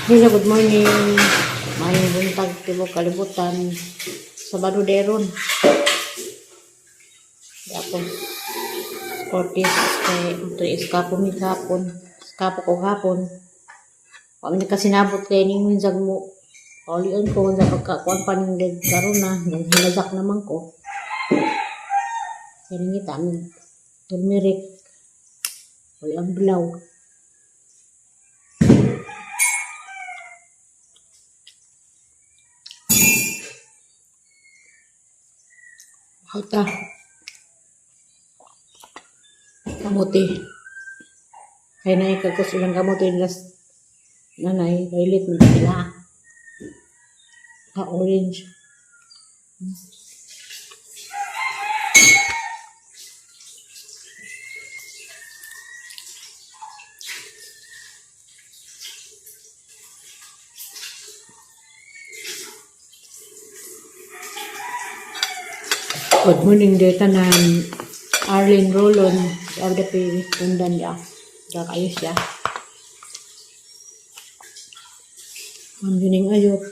Hello, good morning. May buntag tibok kalibutan. Sabado deron. Tapos, Cortis kay ito iskapo mi hapon. Iskapo ko hapon. Kami nakasinabot kay ning minsan mo. Paulion ko sa pagkakuan pa ng karon na. Hinazak naman ko. Kaya nga tamin. Turmeric. O ang blaw. Hata. Kamuti. Kaya na ikagkos ilang kamuti nilas nanay. Violet mo nila. Orange. Good morning day tanan. Arlene Rolon of the Pay tundan ya. Kakayos ya. Ma'am Juning Ayok.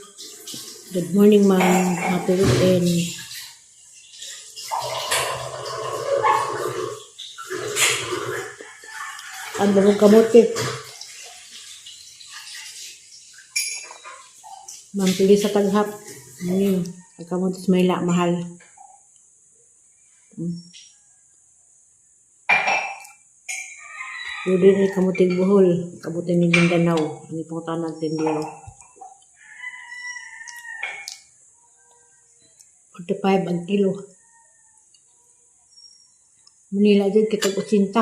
Good morning ma'am. Happy weekend. Ang bagong kamote. Ma'am pili sa taghap. Ano ang kamote sa Mayla mahal. Pwede ni kamuting buhol, kamuting ni Mindanao, ang itong tanang tindero. 45 ang kilo. Manila dyan, kitag 80.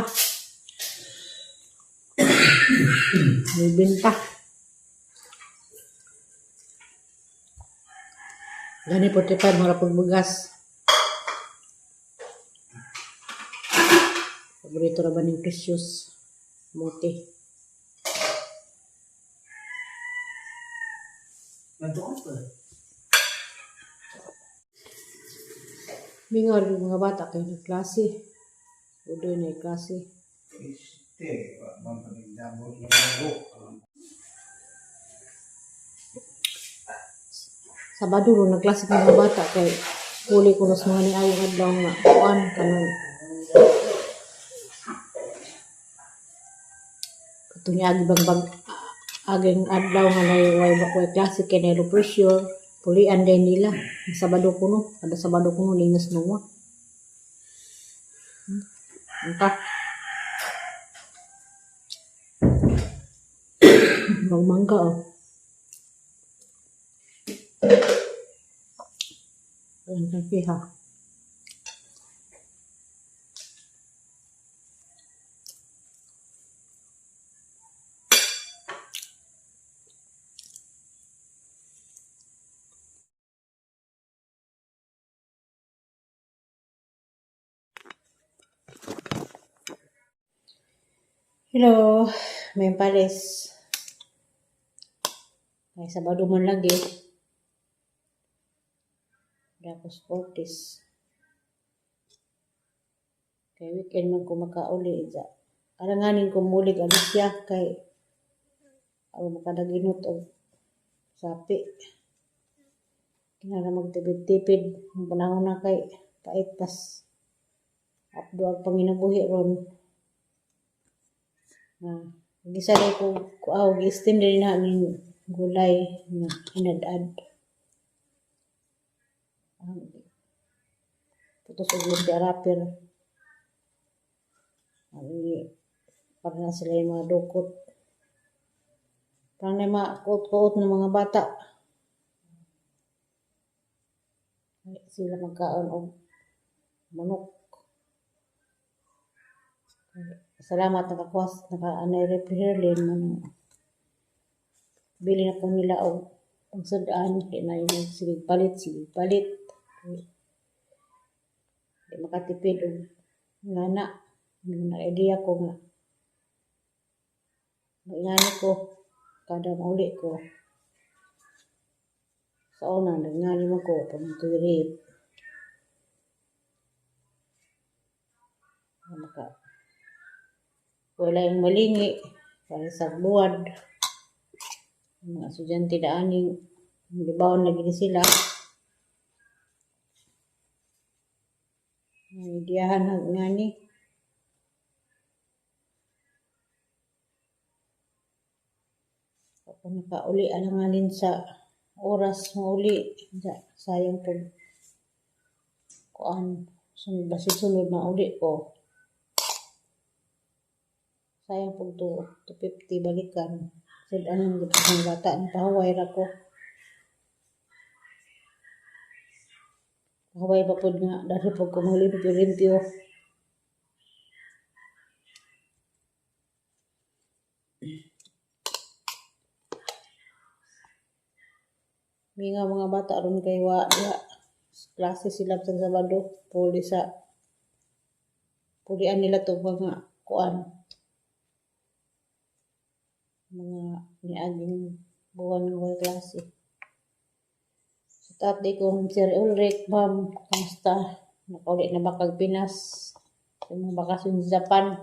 May benta. Gani 45, marapag bugas. Paborito na ba ng precious? Mote. Bingar yung mga bata kayo ng klase. Udoy na yung klase. Sabado ro nagklase ng mga bata kay huli ko nos mga ni ayong adlaw nga kuan kanon. Katunya agi bang aging adlaw nga way klase kay na low pressure. Pulian din nila. Sabado kuno. Kada Sabado kuno linas nuwa. Entah. Mangga oh. Ayan kasi ha. Hello, may pares. Ay Sabado man lagi. Tapos Cortis. Kay weekend man ko makauli ija. Alanganin ko mulig alis siya kay ako makadaginot og sapi. Kinara magtipid-tipid ang panahon na kay kaitas. Apdo ang panginabuhi ron. Gisa rin ko gi-steam din na ng gulay na inadad. Putos og lumpia wrapper. Para na sila yung mga dukot. Parang na mga kuot-kuot ng mga bata. Sila magkaon og manok. Salamat naka-anay refrigerator man. Bili na po nila og pagsudaan kay na yung sige palit. Di makatipid og ngana. Na idea ko nga. Ngani ko kada mauli ko. Sa una ngani mo ko pamutulip. Wala yung malingi para sa buwad. Mga estudyante daaning gibawon lagi ni sila. Diyahan nga ni. Kung nakauli alanganin sa oras mo uli, sayang po kuan sunod na uli ko. Sayang po 250 balikan. Said anong gipang bata ni pahaway ra ko. Pahaway pa pod nga dahil po ko limpyo. Mga bata ron kay wa klase sila sa Sabado, pulian nila to mga kuan. Mga niaging buwan ng klase. So tatay ko Sir Ulrich, ma'am, kamusta? Nakaulit na ba kag Pinas? Yung bakasyon sa Japan.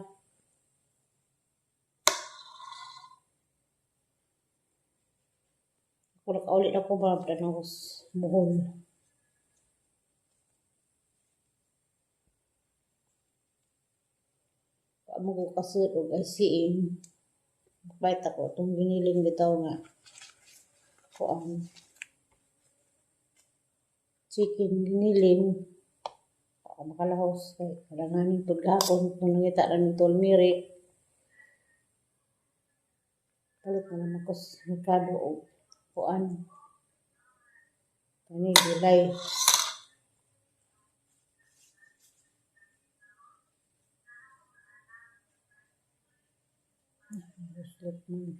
Kung nakaulit ako ba, tanong Bohol. Paano ko kasud o ICM. Bakit ako itong giniling bitaw nga. Kuan. Chicken giniling. Ako makalahos. Kalanganin po gahapon. Kung nangita na ng tolmiri. Palit na naman ko sa merkado o kuan. Kani gulay. Guslot mo.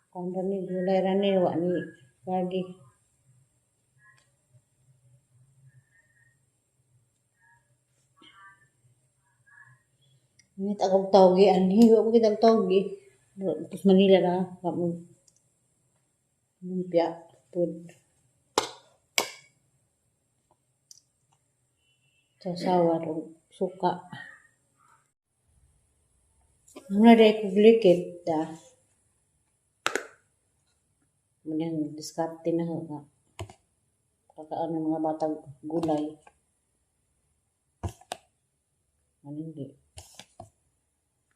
Kung ni gulay rani, wa ni lagi. Ngunit akong tawgi, anhi, wa ko kitang tawgi. Tapos Manila na, lumpia, food. Sasawa, suka. Muna dahil kublikit, Munang diskarte na nga. Kakaan ng mga batang gulay. Hindi.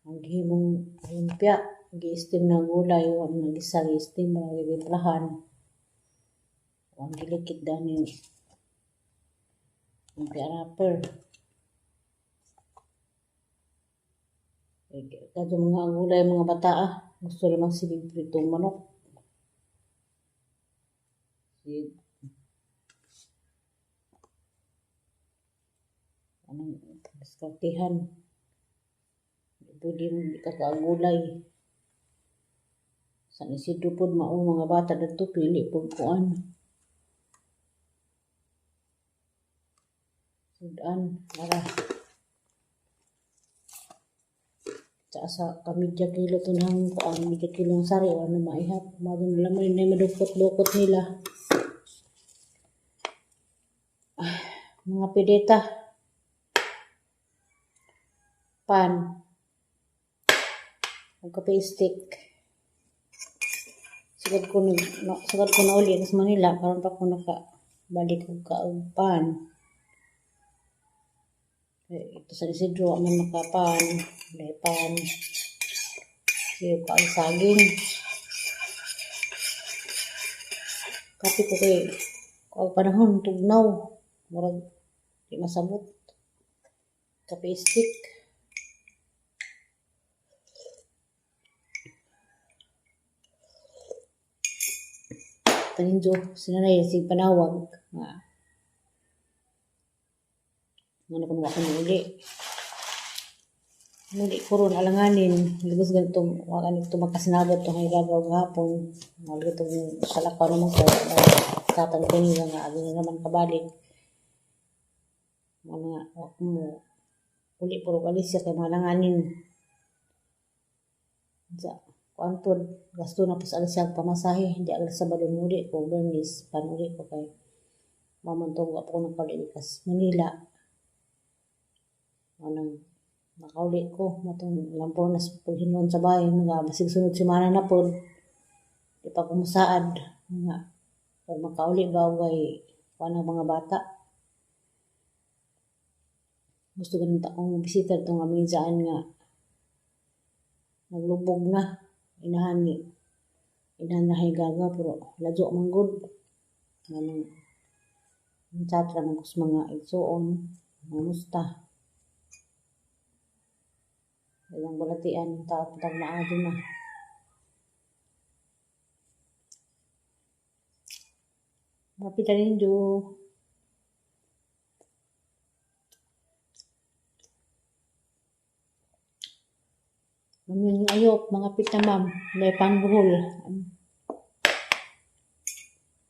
Ang himong lumpia, gi-steam na gulay, ang nag-isa gi-steam, mag-iplahan. Ang gilikit dahil lumpia wrapper. Kadyo mga gulay, mga bata, gusto lamang siling pritong manok. Anong diskartihan. Pwede mo kakagulay. Sa Isidro po maong mga bata dito pili po kuan. Sudan, para. Sa kamidya kilo to ng kuan, medyo kilong sari, ano maihap. Bago nila mo rin na madukot-dukot nila. Mga pedeta. Pan. Ang kape stick. Sagad ko na uli sa Manila. Karon pa ko nakabalik ko kaupan. Ito sa Isidro, man makapan. Lepan. Siyo pa ang saging. Kape ko kay kung panahon, tugnaw. Murag, di masabot. Kape stick. Taninjo, sinanay, si panawag. Ano kung wako na uli. Muli ko ron alanganin. Ligos ganito, wakan ito makasinabot ito ng igagaw hapon. Malit itong salakaw naman ko. Katang ko nila nga, ano naman kabalik. Mga wako mo. Uli puro kalis siya kay malanganin. Diya, kuantod, gasto na po sa alis siyang pamasahe. Hindi alis sa balon muli ko, Bernice, panuli ko kay mamantong ako ng Pagilikas, Manila. Anong Nakaulit ko. Matong lampo na sa paghinuon sa bahay. Mga basig sunod simana na po. Di pa kumusaad. Mga pag makaulit ba way ng mga bata. Gusto ko nang akong bisita itong aminsaan nga naglubog na. Inahan na higaga pero ladyo manggod. Anong chatra man ko sa mga igsuon. Mga musta. Ilang balatian. Tag maado na. Mapitan ninyo. Yung ayok, mga pita ma'am, may pangbuhol.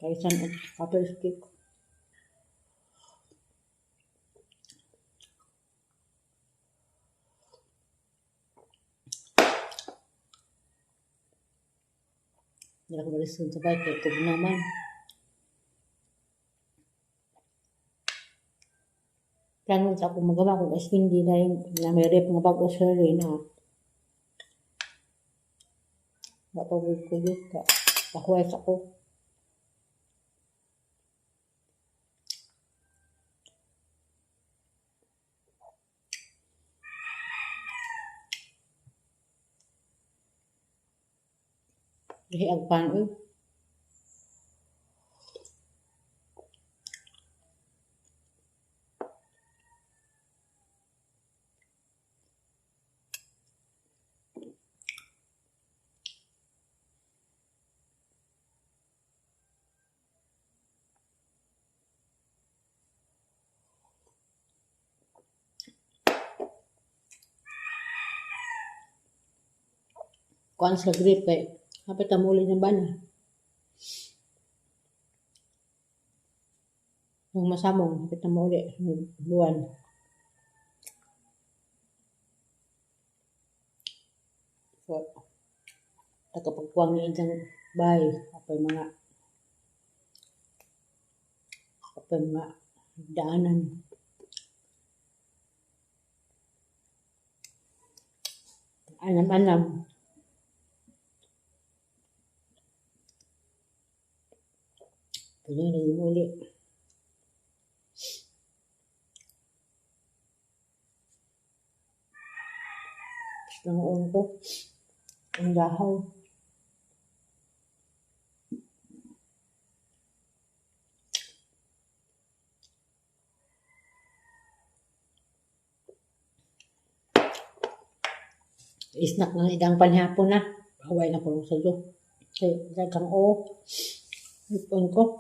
Kaysan at kapal stick. Hindi ako nalisun sa bike, kaya tug naman. Plano sa ako magawa kung as hindi na yung na may rep nga bago sa rin na mapagod ko yun ka pakuwes ako. Kasi agpan eh. Kuan sa grip kay kapit ang muli ng bana. Nung masamong, kapit ang muli ng buwan. So, nakapagpuang niya isang bahay. Apay mga daanan. Anam-anam. Pwede na yung muli. Nangoon ko. Ang dahaw. Isnak ng idang panhapon na. Haway na po sa do. Kaya dagang o. Ipon ko.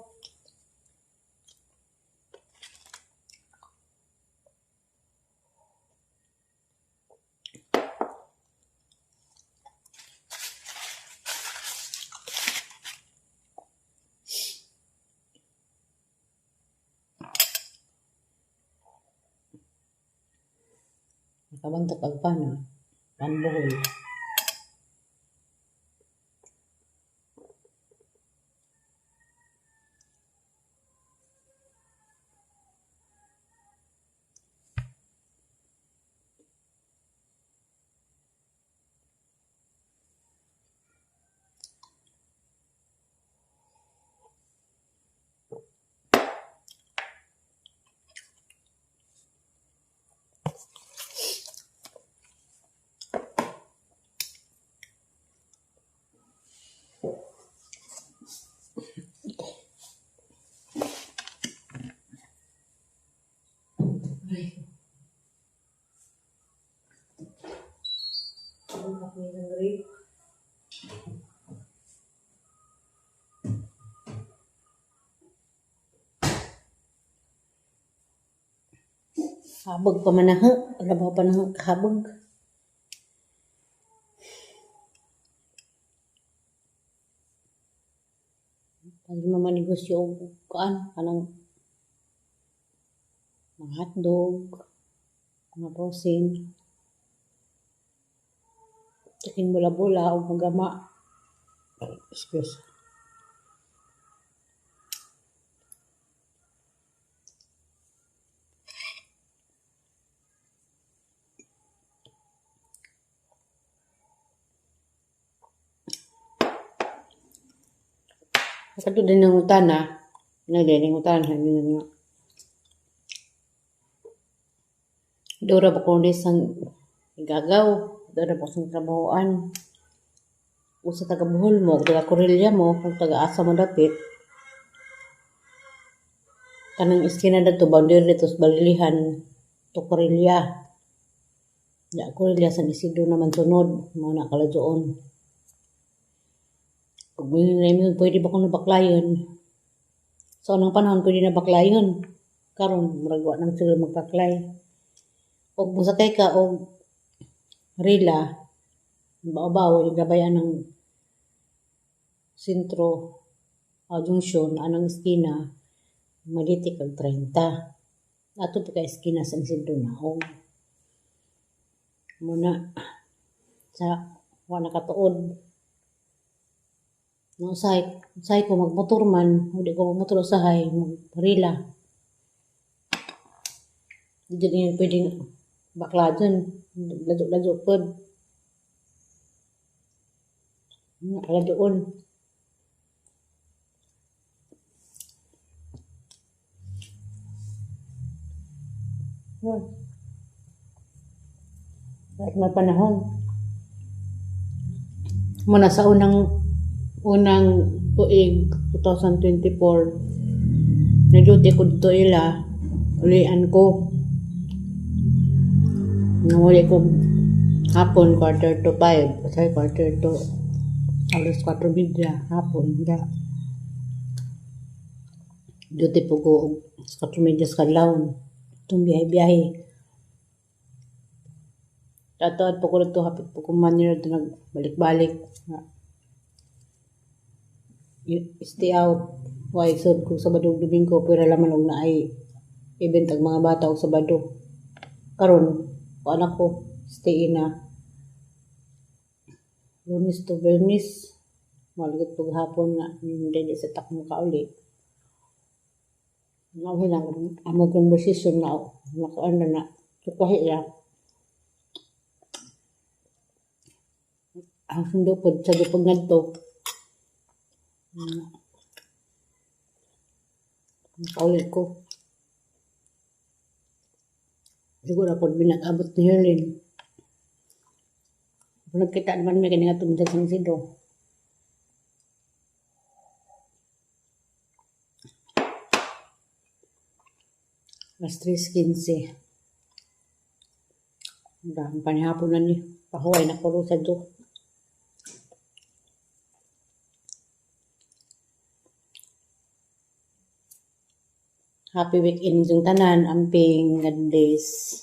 Nakabantok ang pana. Panbuhol. Habag pa man na ha. Alabaw pa na habag. Pag mamanegosyo o kaan, anang mga hotdog, mga posing, chicken bula-bula o magama. Excuse. Kato din ng utana. Nagdining utana. Hindi nga. Dora ba kung isang igagaw. Dora ba kung trabahoan. Kung sa taga-Buhol mo, kung taga-Korea mo, kung taga-asa mo dapit. Kanang iskina na to, boundary dito sa Balilihan, to Korea. Ya, Korea sa Isidro naman sunod, mga nakaladoon. Kung may pwede ba kung nabaklayon? Sa unang panahon, pwede nabaklayon. Karon maragwa nang sila magpaklay. O musakay ka, o rila, bawa-bawa, igabayan ng sentro, junction, anang iskina, malitik ang 30. Ato pa ka iskina sa sentro na, o muna, sa wala katuod. No, say ko magmotor man, hindi ko magmotor usahay, magrila. Hindi din pwedeng bakla dyan, lajo-lajo po. Nakalajoon. Kahit may panahon. Muna sa unang tuig 2024, na-duty ko dito ila, ulian ko. Nanguli ko hapon, 4:45, kasi 4:30, hapon, da. Duty po ko, 4:30 sa kadlawon. Itong biyahe-biyahe. Tatoad po ko na ito, hapit po kong manira ito nagbalik-balik. Stay out. Why, so kung Sabado Domingo, pero laman og na ay event ang mga bata o Sabado. Karon, anak ko, stay in na. Lunes to Bernis. Maligit po hapon nga, hindi sa takmo ka ulit. Okay lang, amo conversation na, nakaano na, tukahi lang. Ang sundo po, sa dupag na ito, nakaulit ko. Siguro ako binag-abot ni Herlin. Kung nagkita naman may kanina tumunta sa Isidro. Mas 3:15. Ang panihapon na ni pahuway na ko sa do. Happy weekend yung tanan, amping, God bless.